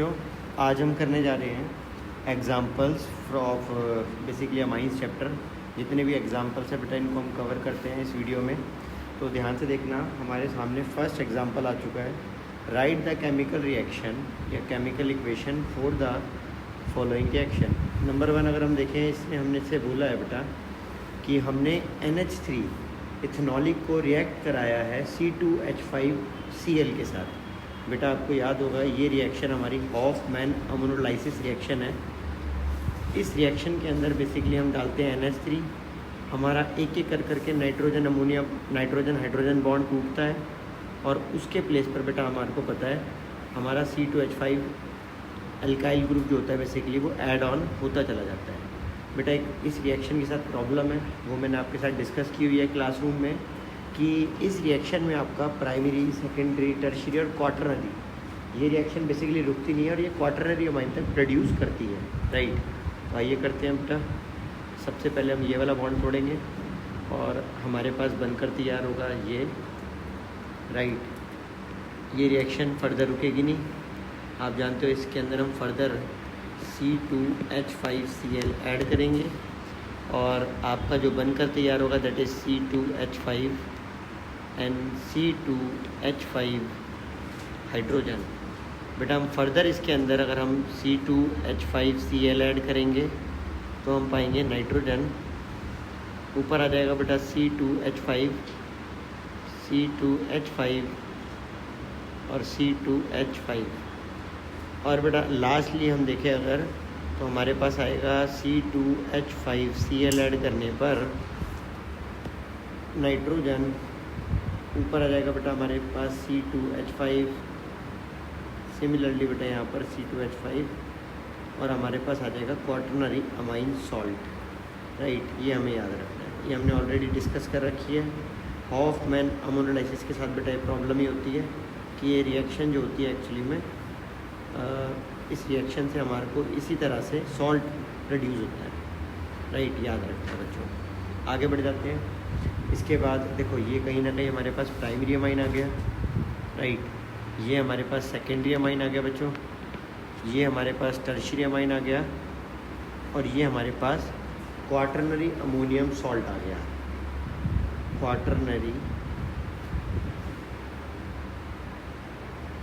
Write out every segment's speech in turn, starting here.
बच्चों, आज हम करने जा रहे हैं examples of basically amines chapter. जितने भी एग्ज़ाम्पल्स है बेटा इनको हम कवर करते हैं इस वीडियो में। तो ध्यान से देखना, हमारे सामने फर्स्ट एग्ज़ाम्पल आ चुका है। राइट द केमिकल रिएक्शन या chemical equation for the following reaction. Number 1 अगर हम देखें, इसमें हमने से बोला है बेटा कि हमने NH3 इथेनॉलिक को रिएक्ट कराया है C2H5Cl के साथ। बेटा आपको याद होगा ये रिएक्शन हमारी हॉफमैन अमोनोलाइसिस रिएक्शन है। इस रिएक्शन के अंदर बेसिकली हम डालते हैं NH3, हमारा एक एक कर करके nitrogen ammonia nitrogen hydrogen bond टूटता है और उसके प्लेस पर बेटा हमारे को पता है हमारा C2H5 अल्काइल ग्रुप जो होता है बेसिकली वो ऐड ऑन होता चला जाता है। बेटा एक इस रिएक्शन के साथ प्रॉब्लम है, वो मैंने आपके साथ डिस्कस की हुई है क्लासरूम में कि इस रिएक्शन में आपका प्राइमरी, सेकेंडरी, टर्शियरी और क्वाटरनरी ये रिएक्शन बेसिकली रुकती नहीं है और ये क्वाटरनरी अमाइन तक प्रोड्यूस करती है। राइट, तो आइए करते हैं बेटा। सबसे पहले हम ये वाला बॉन्ड तोड़ेंगे और हमारे पास बनकर तैयार होगा ये। राइट, ये रिएक्शन फर्दर रुकेगी नहीं, आप जानते हो। इसके अंदर हम फर्दर C2H5Cl ऐड करेंगे और आपका जो बनकर तैयार होगा that is C2H5 and C2H5 hydrogen. बेटा हम फर्दर इसके अंदर अगर हम C2H5Cl ऐड करेंगे तो हम पाएंगे नाइट्रोजन। ऊपर आ जाएगा बेटा C2H5 और C2H5 और बेटा लास्टली हम देखें अगर तो हमारे पास आएगा C2H5Cl ऐड करने पर नाइट्रोजन। ऊपर आ जाएगा बेटा हमारे पास C2H5, सिमिलरली बेटा यहाँ पर C2H5 और हमारे पास आ जाएगा क्वाटरनरी अमाइन सॉल्ट। राइट, ये हमें याद रखना है, ये हमने ऑलरेडी डिस्कस कर रखी है। हॉफमैन अमोनोलाइसिस के साथ बेटा ये प्रॉब्लम ही होती है कि ये रिएक्शन जो होती है एक्चुअली में इस रिएक्शन से हमारे को इसी तरह से सॉल्ट प्रोड्यूस होता है। राइट, याद रखना है बच्चों। आगे बढ़ जाते हैं। इसके बाद देखो ये कहीं ना कहीं हमारे पास प्राइमरी अमाइन आ गया। राइट, ये हमारे पास सेकेंडरी अमाइन आ गया बच्चों, ये हमारे पास टर्शियरी अमाइन आ गया और ये हमारे पास क्वाटरनरी अमोनियम सॉल्ट आ गया। Quaternary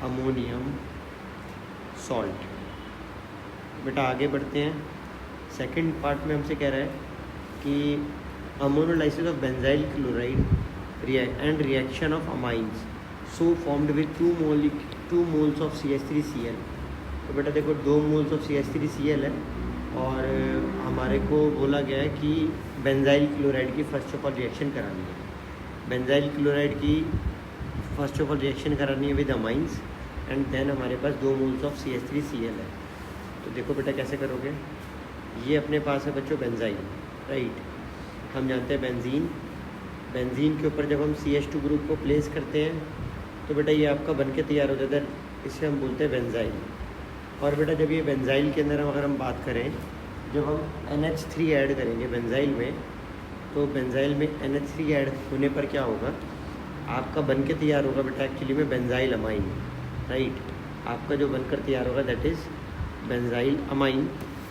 ammonium salt. बेटा आगे बढ़ते हैं। सेकंड पार्ट में हमसे कह रहा है कि ammonolysis of benzyl chloride and reaction of amines so formed with 2 moles of CH3Cl। तो बेटा देखो 2 मोल्स ऑफ CH3Cl है और हमारे को बोला गया है कि बेंजाइल क्लोराइड की फर्स्ट ऑफ ऑल रिएक्शन करानी है। बेंजाइल क्लोराइड की फर्स्ट ऑफ ऑल रिएक्शन करानी है विद अमाइंस एंड देन हमारे पास 2 मोल्स ऑफ CH3Cl है। तो देखो बेटा कैसे करोगे, ये अपने पास है बच्चों बेंजाइल। राइट, हम जानते हैं बेंजीन के ऊपर जब हम CH2 ग्रुप को प्लेस करते हैं तो बेटा ये आपका बन के तैयार हो जाता है, इसे हम बोलते हैं बेंजाइल। और बेटा जब ये बेंजाइल के अंदर अगर हम बात करें, जब हम NH3 ऐड करेंगे बेंजाइल में तो बेंजाइल में NH3 ऐड होने पर क्या होगा, आपका बन के तैयार होगा बेटा एक्चुअली में बेंजाइल अमाइन। राइट, आपका जो बनकर तैयार होगा दैट इज़ बेंजाइल अमाइन।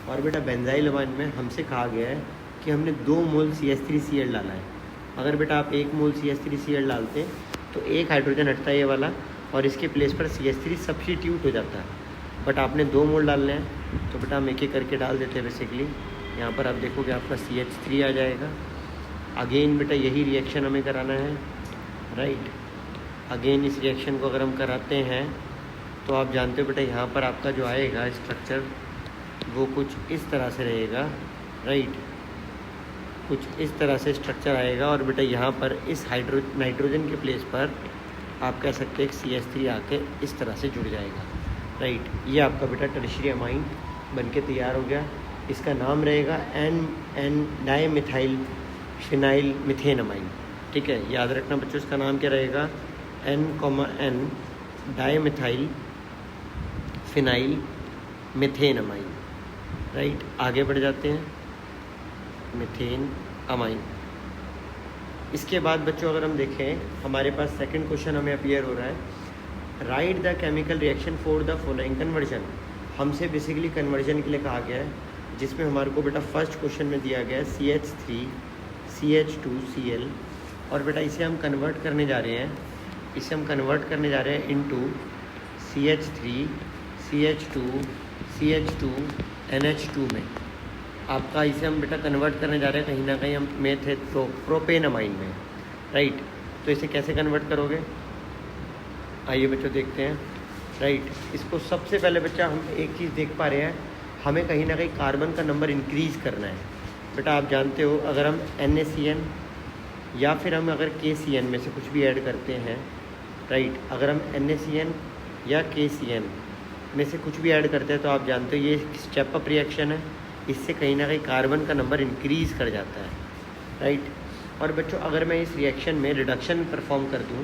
और बेटा बेंजाइल अमाइन में हमसे कहा गया है कि हमने 2 मोल CH3Cl डाला है। अगर बेटा आप 1 मोल CH3Cl डालते हैं तो एक हाइड्रोजन हटता है ये वाला और इसके प्लेस पर CH3 सब्स्टिट्यूट हो जाता है। बट आपने 2 मोल डालने हैं तो बेटा हम एक एक करके डाल देते हैं बेसिकली। यहाँ पर आप देखोगे आपका CH3 आ जाएगा। अगेन बेटा यही रिएक्शन हमें कराना है। राइट, अगेन इस रिएक्शन को अगर हम कराते हैं तो आप जानते हो बेटा यहाँ पर आपका जो आएगा स्ट्रक्चर वो कुछ इस तरह से रहेगा। राइट, कुछ इस तरह से स्ट्रक्चर आएगा और बेटा यहाँ पर इस नाइट्रोजन के प्लेस पर आप कह सकते हैं CH3 आके इस तरह से जुड़ जाएगा। राइट, ये आपका बेटा टर्शियरी अमाइन बन के तैयार हो गया। इसका नाम रहेगा N dimethyl phenyl methane amine. ठीक है, याद रखना बच्चों, इसका नाम क्या रहेगा N dimethyl phenyl methane amine. Right, आगे बढ़ जाते हैं। Methane amine. इसके बाद बच्चों अगर हम देखें, हमारे पास सेकंड क्वेश्चन हमें अपीयर हो रहा है, right the chemical reaction for the following conversion. हमसे बेसिकली कन्वर्जन के लिए कहा गया है, जिसमें हमारे को बेटा फर्स्ट क्वेश्चन में दिया गया है CH3 CH2Cl, और बेटा इसे हम कन्वर्ट करने जा रहे हैं, इसे हम कन्वर्ट करने जा रहे हैं into CH3 CH2 CH2 NH2 में। आपका इसे हम बेटा कन्वर्ट करने जा रहे हैं कहीं ना कहीं हम प्रोपेनमाइन में, राइट। तो इसे कैसे कन्वर्ट करोगे, आइए बच्चों देखते हैं, राइट। इसको सबसे पहले बच्चा हम एक चीज़ देख पा रहे हैं, हमें कहीं ना कहीं कार्बन का नंबर इंक्रीज़ करना है। बेटा आप जानते हो अगर हम NaCN या फिर हम अगर KCN में से कुछ भी ऐड करते हैं, राइट, अगर हम NaCN या KCN में से कुछ भी ऐड करते हैं तो आप जानते हो ये स्टेप अप रिएक्शन है, इससे कहीं ना कहीं कार्बन का नंबर इंक्रीज़ कर जाता है, राइट। और बच्चों अगर मैं इस रिएक्शन में रिडक्शन परफॉर्म कर दूं,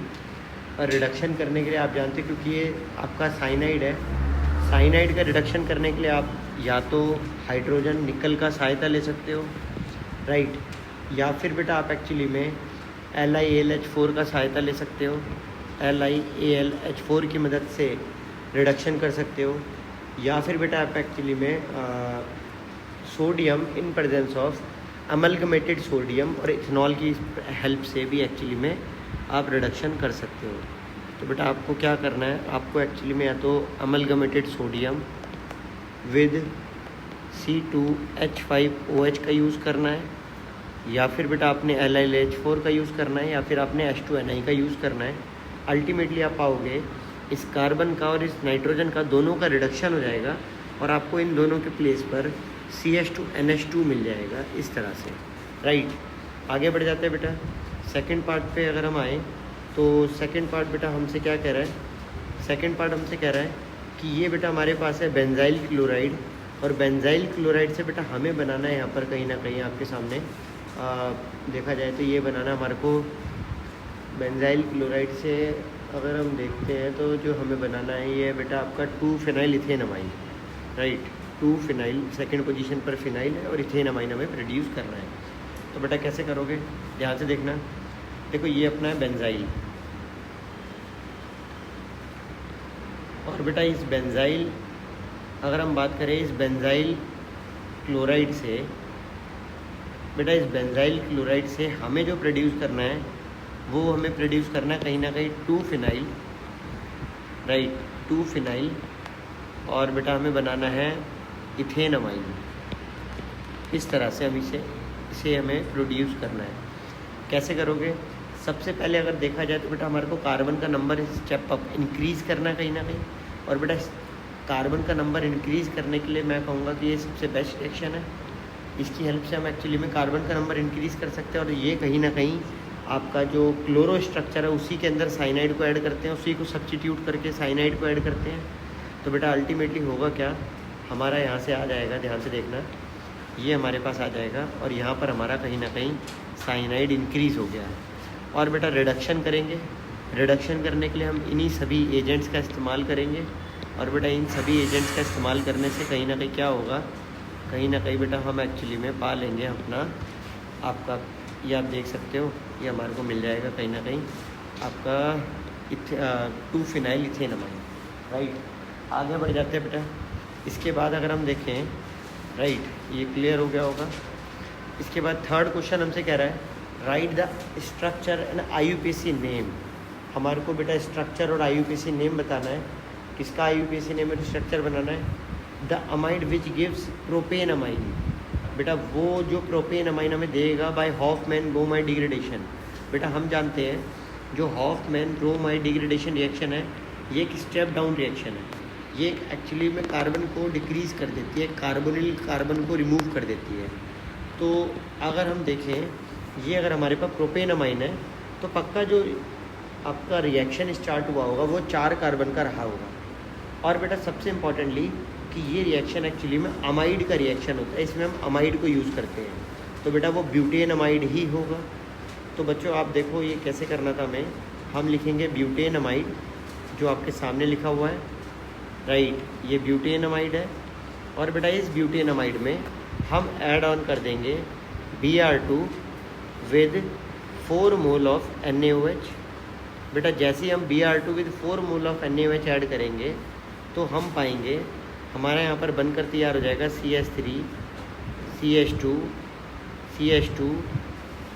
और रिडक्शन करने के लिए आप जानते हो क्योंकि ये आपका साइनाइड है, साइनाइड का रिडक्शन करने के लिए आप या तो हाइड्रोजन निकल का सहायता ले सकते हो, राइट, या फिर बेटा आप एक्चुअली में LiAlH4 का सहायता ले सकते हो, LiAlH4 की मदद से रिडक्शन कर सकते हो, या फिर बेटा आप एक्चुअली में sodium in presence of amalgamated sodium और इथेनॉल की हेल्प से भी एक्चुअली में आप रिडक्शन कर सकते हो। तो बेटा आपको क्या करना है, आपको एक्चुअली में या तो अमलगमेटेड सोडियम विद C2H5OH का यूज़ करना है, या फिर बेटा आपने LiLH4 का यूज़ करना है, या फिर आपने H2Ni का यूज़ करना है। अल्टीमेटली आप पाओगे इस कार्बन का और इस नाइट्रोजन का दोनों का रिडक्शन हो जाएगा और आपको इन दोनों के प्लेस पर CH2NH2 मिल जाएगा इस तरह से, राइट। आगे बढ़ जाते हैं बेटा सेकंड पार्ट पे अगर हम आए तो सेकंड पार्ट बेटा हमसे क्या कह रहा है, सेकंड पार्ट हमसे कह रहा है कि ये बेटा हमारे पास है बेंजाइल क्लोराइड, और बेंजाइल क्लोराइड से बेटा हमें बनाना है यहाँ पर कहीं ना कहीं आपके सामने देखा जाए तो ये बनाना हमारे को बेंजाइल क्लोराइड से अगर हम देखते हैं तो जो हमें बनाना है ये बेटा आपका 2-फिनाइल इथेनमाइन, राइट। 2-फिनाइल सेकंड पोजीशन पर फिनाइल है और इथेनमाइन हमें प्रोड्यूस करना है। तो बेटा कैसे करोगे, ध्यान से देखना, देखो ये अपना है बेंजाइल, और बेटा इस बेंजाइल अगर हम बात करें इस बेंजाइल क्लोराइड से, बेटा इस बेंजाइल क्लोराइड से हमें जो प्रोड्यूस करना है वो हमें प्रोड्यूस करना है कहीं ना कहीं 2-फिनाइल, राइट, 2-फिनाइल, और बेटा हमें बनाना है इथेनमाइन। इस तरह से हम इसे हमें प्रोड्यूस करना है। कैसे करोगे, सबसे पहले अगर देखा जाए तो बेटा हमारे को कार्बन का नंबर स्टेप अप इंक्रीज़ करना है कहीं ना कहीं, और बेटा कार्बन का नंबर इंक्रीज़ करने के लिए मैं कहूँगा कि ये सबसे बेस्ट रिएक्शन है। इसकी हेल्प से हम एक्चुअली में कार्बन का नंबर इंक्रीज़ कर सकते हैं, और ये कहीं ना कहीं आपका जो क्लोरो स्ट्रक्चर है उसी के अंदर साइनाइड को ऐड करते हैं, उसी को सब्स्टिट्यूट करके साइनाइड को ऐड करते हैं। तो बेटा अल्टीमेटली होगा क्या, हमारा यहाँ से आ जाएगा, ध्यान से देखना, ये हमारे पास आ जाएगा और यहाँ पर हमारा कहीं ना कहीं साइनाइड इंक्रीज़ हो गया है। और बेटा रिडक्शन करेंगे, रिडक्शन करने के लिए हम इन्हीं सभी एजेंट्स का इस्तेमाल करेंगे, और बेटा इन सभी एजेंट्स का इस्तेमाल करने से कहीं ना कहीं क्या होगा, कहीं ना कहीं बेटा हम एक्चुअली में पा लेंगे अपना आपका, ये आप देख सकते हो ये हमारे को मिल जाएगा कहीं ना कहीं आपका 2-फिनाइल इथेनमाइन, राइट। आगे बढ़ जाते हैं बेटा, इसके बाद अगर हम देखें, राइट, ये क्लियर हो गया होगा। इसके बाद थर्ड क्वेश्चन हमसे कह रहा है right the structure and IUPAC name. हमारे को बेटा स्ट्रक्चर और IUPAC नेम बताना है। किसका IUPAC नेम और स्ट्रक्चर बनाना है, द अमाइड विच गिव्स प्रोपेनमाइन। बेटा वो जो प्रोपेनमाइन हमें देगा बाय हॉफमैन ब्रोमाइड डिग्रेडेशन। बेटा हम जानते हैं जो हॉफमैन ब्रोमाइड डिग्रेडेशन रिएक्शन है ये एक स्टेप डाउन रिएक्शन है, ये एक्चुअली में कार्बन को डिक्रीज़ कर देती है, कार्बोनिल कार्बन को रिमूव कर देती है। तो अगर हम देखें ये अगर हमारे पास प्रोपेनमाइन है तो पक्का जो आपका रिएक्शन स्टार्ट हुआ होगा वो 4 कार्बन का रहा होगा। और बेटा सबसे इम्पॉर्टेंटली कि ये रिएक्शन एक्चुअली में अमाइड का रिएक्शन होता है, इसमें हम अमाइड को यूज़ करते हैं, तो बेटा वो ब्यूटेनमाइड ही होगा। तो बच्चों आप देखो ये कैसे करना था हमें, हम लिखेंगे ब्यूटेनमाइड जो आपके सामने लिखा हुआ है, राइट, ये ब्यूटेनमाइड है। और बेटा इस ब्यूटेनमाइड में हम ऐड ऑन कर देंगे Br2 with 4 mole of NaOH। बेटा जैसे ही हम Br2 with 4 mole of NaOH add करेंगे तो हम पाएंगे हमारा यहाँ पर बनकर तैयार हो जाएगा CH3 CH2 CH2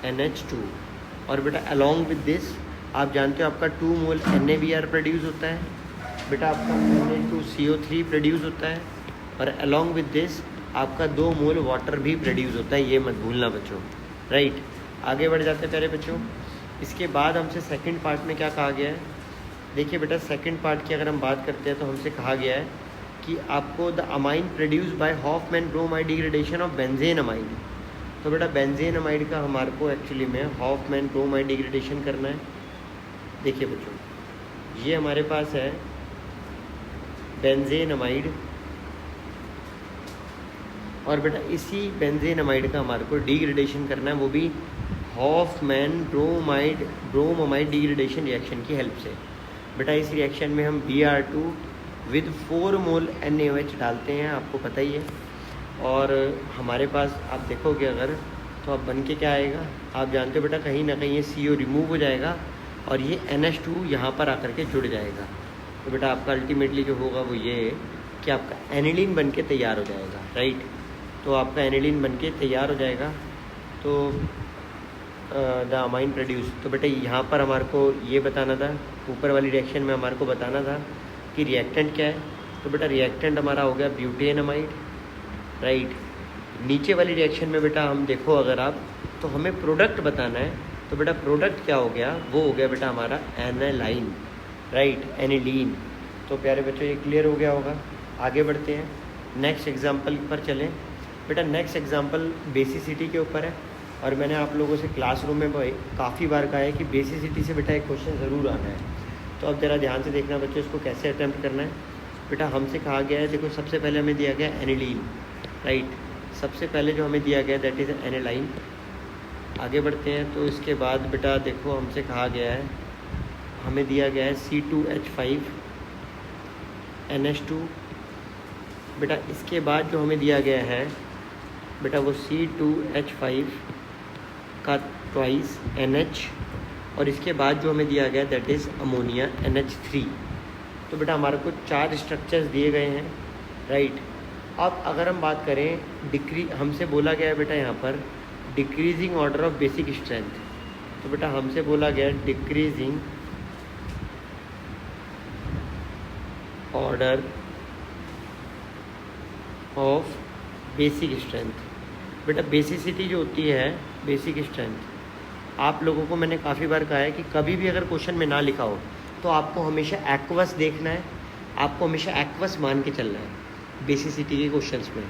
NH2। और बेटा अलॉन्ग विद दिस आप जानते हो आपका 2 मोल NaBr प्रोड्यूस होता है बेटा, आपका Na2CO3 प्रोड्यूस होता है, और अलॉन्ग विद दिस आपका 2 मोल वाटर भी प्रोड्यूस होता है, ये मत भूलना बच्चों, राइट। आगे बढ़ जाते हैं प्यारे बच्चों। इसके बाद हमसे सेकंड पार्ट में क्या कहा गया है, देखिए बेटा सेकंड पार्ट की अगर हम बात करते हैं तो हमसे कहा गया है कि आपको the amine produce by Hoffmann bromide degradation of benzene amine. तो बेटा बेंजेन अमाइड का हमारे को एक्चुअली में हॉफमैन ब्रोमाइड डिग्रेडेशन करना है। देखिए बच्चों, ये हमारे पास है बेंजेन अमाइड, और बेटा इसी बेंजेन अमाइड का हमारे को डिग्रेडेशन करना है, वो भी हॉफमैन ब्रोमाइड डिग्रेडेशन रिएक्शन की हेल्प से। बेटा इस रिएक्शन में हम Br2 विद 4 मोल NaOH डालते हैं, आपको पता ही है। और हमारे पास आप देखोगे अगर तो अब बन के क्या आएगा, आप जानते हो बेटा कहीं ना कहीं ये CO रिमूव हो जाएगा और ये NH2 यहाँ पर आकर के जुड़ जाएगा। तो बेटा आपका अल्टीमेटली जो होगा वो ये कि आपका एनिलीन बन के तैयार हो जाएगा, राइट। तो आपका एनिलीन बन के तैयार हो जाएगा, तो द अमाइन प्रोड्यूस। तो बेटा यहाँ पर हमारे को ये बताना था, ऊपर वाली रिएक्शन में हमारे को बताना था कि रिएक्टेंट क्या है। तो बेटा रिएक्टेंट हमारा हो गया ब्यूटेन अमाइड, राइट। नीचे वाली रिएक्शन में बेटा हम देखो अगर आप तो हमें प्रोडक्ट बताना है, तो बेटा प्रोडक्ट क्या हो गया, वो हो गया बेटा हमारा एनालाइन, राइट, एनिलीन। तो प्यारे बच्चों ये क्लियर हो गया होगा। आगे बढ़ते हैं, नेक्स्ट एग्जाम्पल पर चलें। बेटा नेक्स्ट एग्जाम्पल बेसिसिटी के ऊपर है, और मैंने आप लोगों से क्लासरूम में काफ़ी बार कहा है कि बेसिसिटी से बेटा एक क्वेश्चन ज़रूर आना है। तो अब ज़रा ध्यान से देखना बच्चों, इसको कैसे अटैम्प्ट करना है। बेटा हमसे कहा गया है, देखो सबसे पहले हमें दिया गया एनिलीन, राइट। सबसे पहले जो हमें दिया गया दैट इज़ एनिलाइन। आगे बढ़ते हैं, तो इसके बाद बेटा देखो हमसे कहा गया है, हमें दिया गया है C2H5 NH2। बेटा इसके बाद जो हमें दिया गया है बेटा वो C2H5 का ट्वाइस NH, और इसके बाद जो हमें दिया गया दैट इज़ अमोनिया NH3। तो बेटा हमारे को 4 स्ट्रक्चर्स दिए गए हैं, राइट। अब अगर हम बात करें हमसे बोला गया है बेटा यहाँ पर decreasing order of basic strength. तो बेटा हमसे बोला गया decreasing order of basic strength. बेटा बेसिसिटी जो होती है, बेसिक स्ट्रेंथ, आप लोगों को मैंने काफ़ी बार कहा है कि कभी भी अगर क्वेश्चन में ना लिखा हो तो आपको हमेशा एक्वस देखना है, आपको हमेशा एक्वस मान के चलना है बेसिसिटी के क्वेश्चंस में।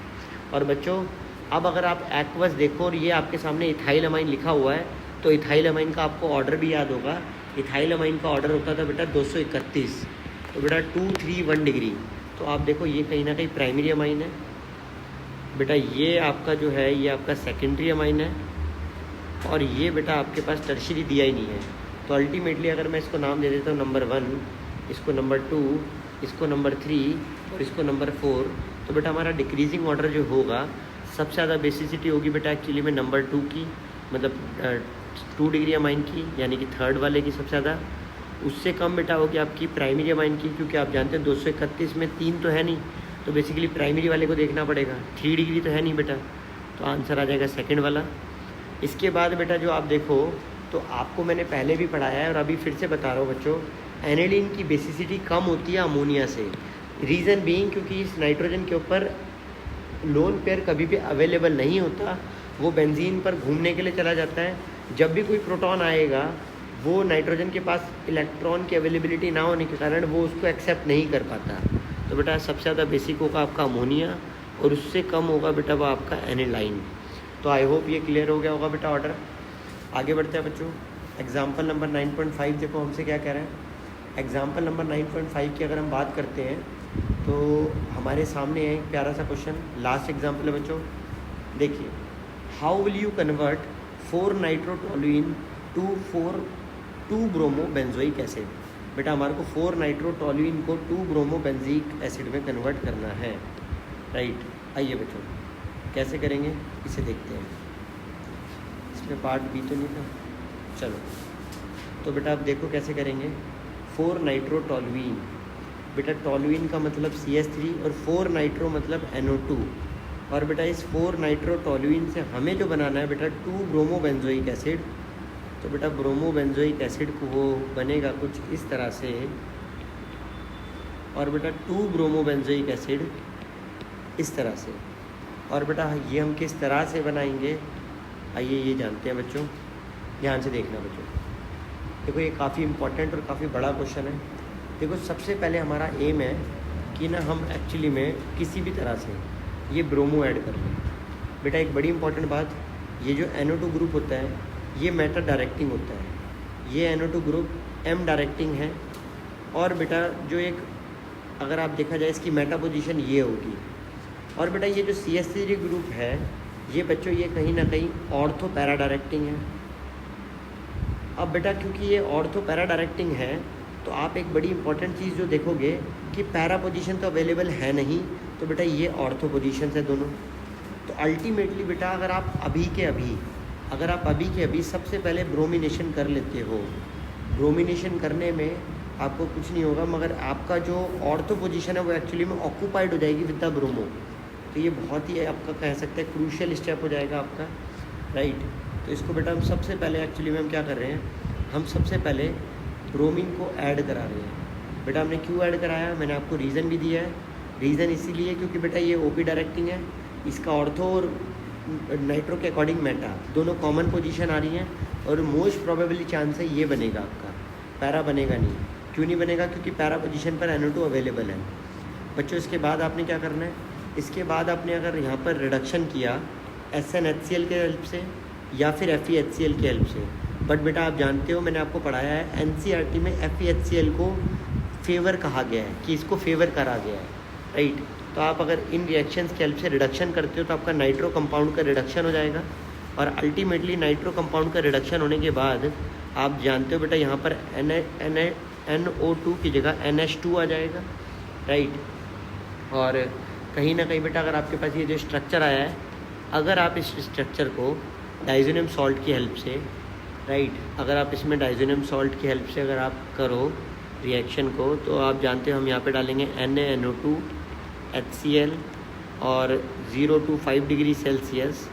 और बच्चों अब अगर आप एक्वस देखो और ये आपके सामने इथाइल अमाइन लिखा हुआ है, तो इथाइल अमाइन का आपको ऑर्डर भी याद होगा। इथाइल अमाइन का ऑर्डर होता था बेटा 231, तो बेटा 231 डिग्री। तो आप देखो ये कहीं ना कहीं प्राइमरी अमाइन है बेटा, ये आपका जो है ये आपका सेकेंडरी अमाइन है, और ये बेटा आपके पास टर्शियरी दिया ही नहीं है। तो अल्टीमेटली अगर मैं इसको नाम दे देता हूँ नंबर 1, इसको नंबर 2, इसको नंबर 3 और इसको नंबर 4, तो बेटा हमारा डिक्रीजिंग ऑर्डर जो होगा सबसे ज़्यादा बेसिसिटी होगी बेटा एक्चुअली में नंबर 2 की, मतलब 2 डिग्री अमाइन की, यानी कि थर्ड वाले की सबसे ज़्यादा। उससे कम बेटा होगी आपकी प्राइमरी अमाइन की, क्योंकि आप जानते हैं 231 में 3 तो है नहीं, तो बेसिकली प्राइमरी वाले को देखना पड़ेगा। 3 डिग्री तो है नहीं बेटा, तो आंसर आ जाएगा सेकंड वाला। इसके बाद बेटा जो आप देखो तो आपको मैंने पहले भी पढ़ाया है और अभी फिर से बता रहा हूँ बच्चों, एनिलीन की बेसिसिटी कम होती है अमोनिया से। रीज़न बीइंग क्योंकि इस नाइट्रोजन के ऊपर लोन पेयर कभी भी अवेलेबल नहीं होता, वो बेंजीन पर घूमने के लिए चला जाता है। जब भी कोई प्रोटॉन आएगा वो नाइट्रोजन के पास इलेक्ट्रॉन की अवेलेबिलिटी ना होने के कारण वो उसको एक्सेप्ट नहीं कर पाता। तो बेटा सबसे ज़्यादा बेसिक होगा आपका अमोनिया, और उससे कम होगा बेटा वो आपका एनिलाइन। तो आई होप ये क्लियर हो गया होगा बेटा ऑर्डर। आगे बढ़ते हैं बच्चों, एग्जाम्पल नंबर 9.5 देखो हमसे क्या कह रहा है। एग्जाम्पल नंबर 9.5 की अगर हम बात करते हैं तो हमारे सामने है एक प्यारा सा क्वेश्चन, लास्ट एग्जाम्पल है बच्चों। देखिए, how will you convert 4 nitrotoluene to 2 bromo benzoic acid. बेटा हमारे को 4 नाइट्रोटोलुइन को 2 ब्रोमो बेंजीक एसिड में कन्वर्ट करना है, राइट। आइए बच्चों कैसे करेंगे इसे देखते हैं। इसमें पार्ट बी तो नहीं था, चलो। तो बेटा आप देखो कैसे करेंगे। 4 नाइट्रोटोलुइन, बेटा टॉलुइन का मतलब CH3 और 4 नाइट्रो मतलब NO2। और बेटा इस 4 नाइट्रो टॉलुइन से हमें जो बनाना है बेटा 2 ब्रोमो बेंजोइक एसिड। तो बेटा ब्रोमो बेंजोइक एसिड को वो बनेगा कुछ इस तरह से। और बेटा 2 ब्रोमो बेंजोइक एसिड इस तरह से। और बेटा ये हम किस तरह से बनाएंगे, आइए ये जानते हैं बच्चों। ध्यान से देखना बच्चों, देखो ये काफ़ी इम्पोर्टेंट और काफ़ी बड़ा क्वेश्चन है। देखो सबसे पहले हमारा एम है कि ना हम एक्चुअली में किसी भी तरह से ये ब्रोमो ऐड कर लें। बेटा एक बड़ी इंपॉर्टेंट बात, ये जो NO2 ग्रुप होता है ये मेटा डायरेक्टिंग होता है, ये NO2 ग्रुप M डायरेक्टिंग है। और बेटा जो एक अगर आप देखा जाए इसकी मेटा पोजीशन ये होगी। और बेटा ये जो CH3 ग्रुप है ये बच्चों ये कहीं ना कहीं ऑर्थो पैरा डायरेक्टिंग है। अब बेटा क्योंकि ये ऑर्थो पैरा डायरेक्टिंग है तो आप एक बड़ी इंपॉर्टेंट चीज़ जो देखोगे कि पैरा पोजीशन तो अवेलेबल है नहीं, तो बेटा ये ऑर्थो पोजीशन है दोनों। तो अल्टीमेटली बेटा अगर आप अभी के अभी सबसे पहले ब्रोमिनेशन कर लेते हो, ब्रोमिनेशन करने में आपको कुछ नहीं होगा, मगर आपका जो ऑर्थो पोजीशन है वो एक्चुअली में ऑक्यूपाइड हो जाएगी विद द ब्रोमो। तो ये बहुत ही आपका कह सकते हैं क्रूशियल स्टेप हो जाएगा आपका, राइट। तो इसको बेटा हम सबसे पहले एक्चुअली में हम क्या कर रहे हैं, हम सबसे पहले ब्रोमीन को ऐड करा रहे हैं। बेटा हमने क्यों ऐड कराया, मैंने आपको रीज़न भी दिया है। रीज़न इसीलिए क्योंकि बेटा ये OP डायरेक्टिंग है, इसका ऑर्थो और नाइट्रो के अकॉर्डिंग मेटा दोनों कॉमन पोजीशन आ रही हैं, और मोस्ट प्रोबेबली चांस है ये बनेगा आपका, पैरा बनेगा नहीं। क्यों नहीं बनेगा, क्योंकि पैरा पोजीशन पर NO2 अवेलेबल है बच्चों। इसके बाद आपने क्या करना है, इसके बाद आपने अगर यहाँ पर रिडक्शन किया SnHCl के हेल्प से या फिर FeHCl के हेल्प से, बट बेटा आप जानते हो मैंने आपको पढ़ाया है NCERT में FeHCl को फेवर कहा गया है कि इसको फेवर करा गया है, राइट। तो आप अगर इन रिएक्शंस के हेल्प से रिडक्शन करते हो तो आपका नाइट्रो कंपाउंड का रिडक्शन हो जाएगा, और अल्टीमेटली नाइट्रो कंपाउंड का रिडक्शन होने के बाद आप जानते हो बेटा यहाँ पर NO2 की जगह NH2 आ जाएगा, राइट। और कहीं ना कहीं बेटा अगर आपके पास ये जो स्ट्रक्चर आया है, अगर आप इस स्ट्रक्चर को डाइज़ोनियम सॉल्ट की हेल्प से, राइट, अगर आप इसमें डाइज़ोनियम सॉल्ट की हेल्प से अगर आप करो रिएक्शन को, तो आप जानते हो हम यहाँ पे डालेंगे NaNO2 HCl और 0 to 5 डिग्री सेल्सियस।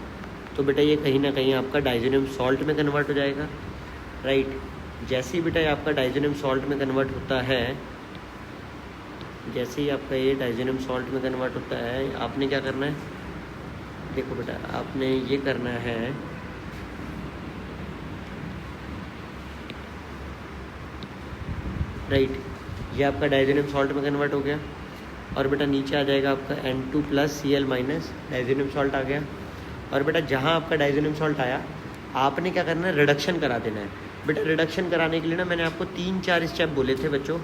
तो बेटा ये कहीं ना कहीं आपका डाइज़ोनियम सॉल्ट में कन्वर्ट हो जाएगा, राइट। जैसे ही बेटा ये आपका डाइज़ोनियम सॉल्ट में कन्वर्ट होता है, जैसे ही आपका ये डाइज़ोनियम सॉल्ट में कन्वर्ट होता है, आपने क्या करना है, देखो बेटा आपने ये करना है, राइट, ये आपका डाइज़ोनियम सॉल्ट में कन्वर्ट हो गया। और बेटा नीचे आ जाएगा आपका N2+Cl- डाइज़ोनियम सॉल्ट आ गया। और बेटा जहाँ आपका डाइज़ोनियम सॉल्ट आया, आपने क्या करना है, रिडक्शन करा देना है। बेटा रिडक्शन कराने के लिए ना मैंने आपको 3-4 स्टेप बोले थे बच्चों,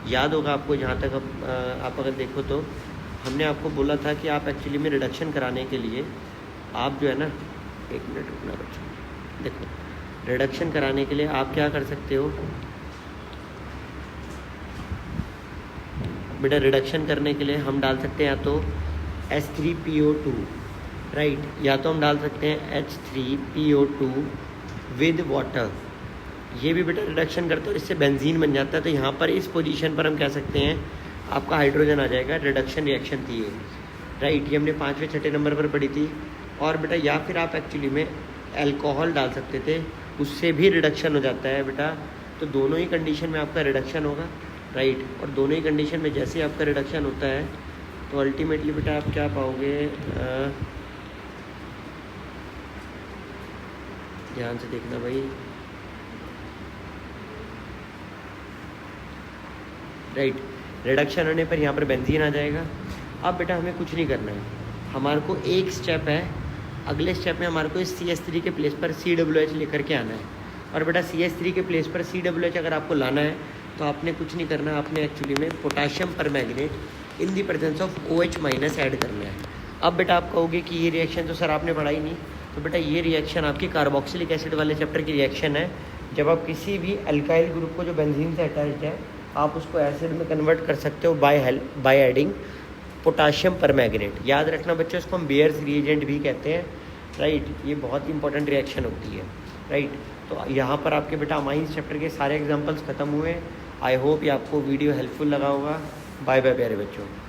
याद होगा आपको। जहाँ तक आप अगर देखो तो हमने आपको बोला था कि आप एक्चुअली में रिडक्शन कराने के लिए आप जो है ना, 1 मिनट रुकना बच्चों, देखो रिडक्शन कराने के लिए आप क्या कर सकते हो बेटा, रिडक्शन करने के लिए हम डाल सकते हैं या तो H3PO2, राइट, या तो हम डाल सकते हैं H3PO2 विद वाटर। ये भी बेटा रिडक्शन करते हो, इससे बेंजीन बन जाता है। तो यहाँ पर इस पोजीशन पर हम कह सकते हैं आपका हाइड्रोजन आ जाएगा, रिडक्शन रिएक्शन थी ये, राइट। ये हमने 5वें-6ठे नंबर पर पढ़ी थी। और बेटा या फिर आप एक्चुअली में अल्कोहल डाल सकते थे, उससे भी रिडक्शन हो जाता है बेटा। तो दोनों ही कंडीशन में आपका रिडक्शन होगा, राइट। और दोनों ही कंडीशन में जैसे ही आपका रिडक्शन होता है तो अल्टीमेटली बेटा आप क्या पाओगे, ध्यान से देखना भाई, राइट। रिडक्शन होने पर यहाँ पर बेंजीन आ जाएगा। अब बेटा हमें कुछ नहीं करना है, हमारे को एक स्टेप है, अगले स्टेप में हमारे को इस CH3 के प्लेस पर COOH लेकर के आना है। और बेटा CH3 के प्लेस पर COOH अगर आपको लाना है तो आपने कुछ नहीं करना, आपने एक्चुअली में potassium permanganate in the presence of OH- add करना है। अब बेटा आप कहोगे कि ये रिएक्शन तो सर आपने पढ़ा ही नहीं, तो बेटा ये रिएक्शन आपकी कार्बोक्सिलिक एसिड वाले चैप्टर की रिएक्शन है। जब आप किसी भी अल्काइल ग्रुप को जो बेंजीन से अटैच्ड है, आप उसको एसिड में कन्वर्ट कर सकते हो बाय एडिंग पोटाशियम परमैंगनेट। याद रखना बच्चों, इसको हम बेयर्स रिएजेंट भी कहते हैं, राइट। ये बहुत इंपॉर्टेंट रिएक्शन होती है, राइट। तो यहाँ पर आपके बेटा अमाइंस चैप्टर के सारे एग्जांपल्स खत्म हुए। आई होप ये आपको वीडियो हेल्पफुल लगा होगा। बाय बाय प्यारे बच्चों।